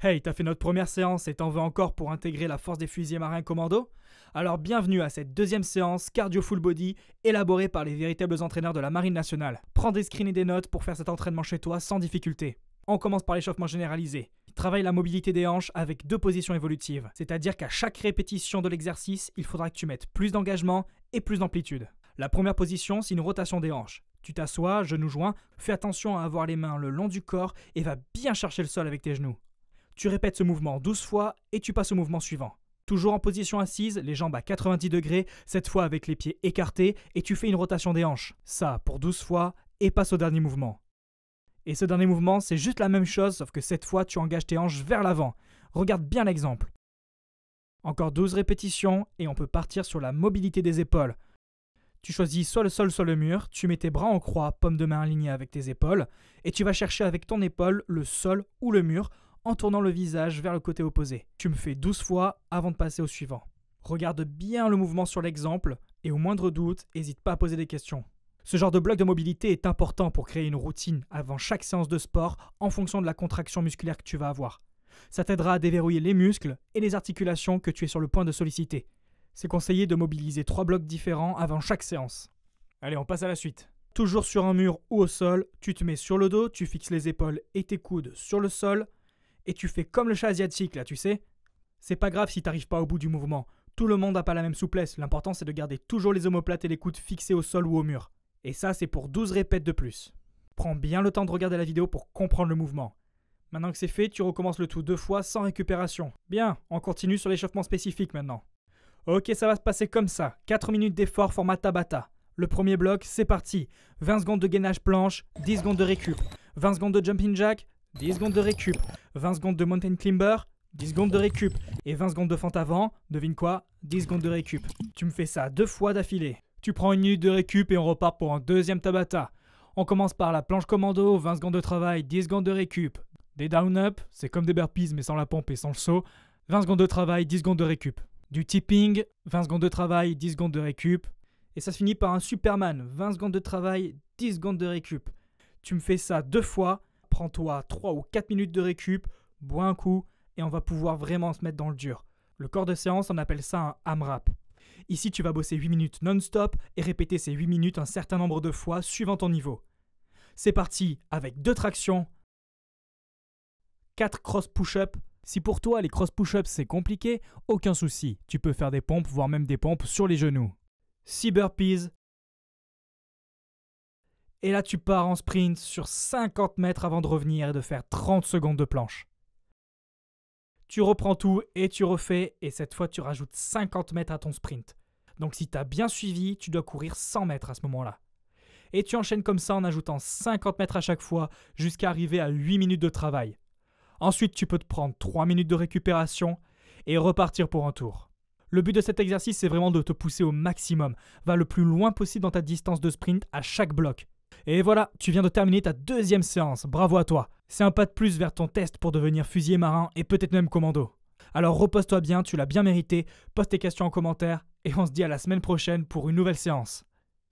Hey, t'as fait notre première séance et t'en veux encore pour intégrer la force des fusiliers marins commando? Alors bienvenue à cette deuxième séance cardio full body élaborée par les véritables entraîneurs de la Marine nationale. Prends des screens et des notes pour faire cet entraînement chez toi sans difficulté. On commence par l'échauffement généralisé. Travaille la mobilité des hanches avec 2 positions évolutives, c'est-à-dire qu'à chaque répétition de l'exercice, il faudra que tu mettes plus d'engagement et plus d'amplitude. La première position, c'est une rotation des hanches. Tu t'assois, genoux joints, fais attention à avoir les mains le long du corps et va bien chercher le sol avec tes genoux. Tu répètes ce mouvement 12 fois et tu passes au mouvement suivant. Toujours en position assise, les jambes à 90 degrés, cette fois avec les pieds écartés et tu fais une rotation des hanches. Ça pour 12 fois et passe au dernier mouvement. Et ce dernier mouvement, c'est juste la même chose sauf que cette fois tu engages tes hanches vers l'avant. Regarde bien l'exemple. Encore 12 répétitions et on peut partir sur la mobilité des épaules. Tu choisis soit le sol, soit le mur, tu mets tes bras en croix, paume de main alignée avec tes épaules et tu vas chercher avec ton épaule le sol ou le mur en tournant le visage vers le côté opposé. Tu me fais 12 fois avant de passer au suivant. Regarde bien le mouvement sur l'exemple et au moindre doute, n'hésite pas à poser des questions. Ce genre de bloc de mobilité est important pour créer une routine avant chaque séance de sport en fonction de la contraction musculaire que tu vas avoir. Ça t'aidera à déverrouiller les muscles et les articulations que tu es sur le point de solliciter. C'est conseillé de mobiliser 3 blocs différents avant chaque séance. Allez, on passe à la suite. Toujours sur un mur ou au sol, tu te mets sur le dos, tu fixes les épaules et tes coudes sur le sol et tu fais comme le chat asiatique là, tu sais. C'est pas grave si t'arrives pas au bout du mouvement. Tout le monde n'a pas la même souplesse. L'important c'est de garder toujours les omoplates et les coudes fixés au sol ou au mur. Et ça c'est pour 12 répètes de plus. Prends bien le temps de regarder la vidéo pour comprendre le mouvement. Maintenant que c'est fait, tu recommences le tout 2 fois sans récupération. Bien, on continue sur l'échauffement spécifique maintenant. Ok, ça va se passer comme ça. 4 minutes d'effort format Tabata. Le premier bloc, c'est parti. 20 secondes de gainage planche, 10 secondes de récup. 20 secondes de jumping jack, 10 secondes de récup. 20 secondes de mountain climber, 10 secondes de récup. Et 20 secondes de fente avant, devine quoi? 10 secondes de récup. Tu me fais ça 2 fois d'affilée. Tu prends 1 minute de récup et on repart pour un deuxième Tabata. On commence par la planche commando, 20 secondes de travail, 10 secondes de récup. Des down-up, c'est comme des burpees mais sans la pompe et sans le saut. 20 secondes de travail, 10 secondes de récup. Du tipping, 20 secondes de travail, 10 secondes de récup. Et ça se finit par un Superman, 20 secondes de travail, 10 secondes de récup. Tu me fais ça 2 fois, prends-toi 3 ou 4 minutes de récup, bois un coup et on va pouvoir vraiment se mettre dans le dur. Le corps de séance, on appelle ça un AMRAP. Ici, tu vas bosser 8 minutes non-stop et répéter ces 8 minutes un certain nombre de fois suivant ton niveau. C'est parti avec 2 tractions, 4 cross push-up. Si pour toi les cross push-ups c'est compliqué, aucun souci, tu peux faire des pompes, voire même des pompes sur les genoux. 6 burpees. Et là tu pars en sprint sur 50 mètres avant de revenir et de faire 30 secondes de planche. Tu reprends tout et tu refais et cette fois tu rajoutes 50 mètres à ton sprint. Donc si tu as bien suivi, tu dois courir 100 mètres à ce moment-là. Et tu enchaînes comme ça en ajoutant 50 mètres à chaque fois jusqu'à arriver à 8 minutes de travail. Ensuite, tu peux te prendre 3 minutes de récupération et repartir pour un tour. Le but de cet exercice, c'est vraiment de te pousser au maximum. Va le plus loin possible dans ta distance de sprint à chaque bloc. Et voilà, tu viens de terminer ta deuxième séance. Bravo à toi. C'est un pas de plus vers ton test pour devenir fusilier marin et peut-être même commando. Alors repose-toi bien, tu l'as bien mérité. Pose tes questions en commentaire et on se dit à la semaine prochaine pour une nouvelle séance.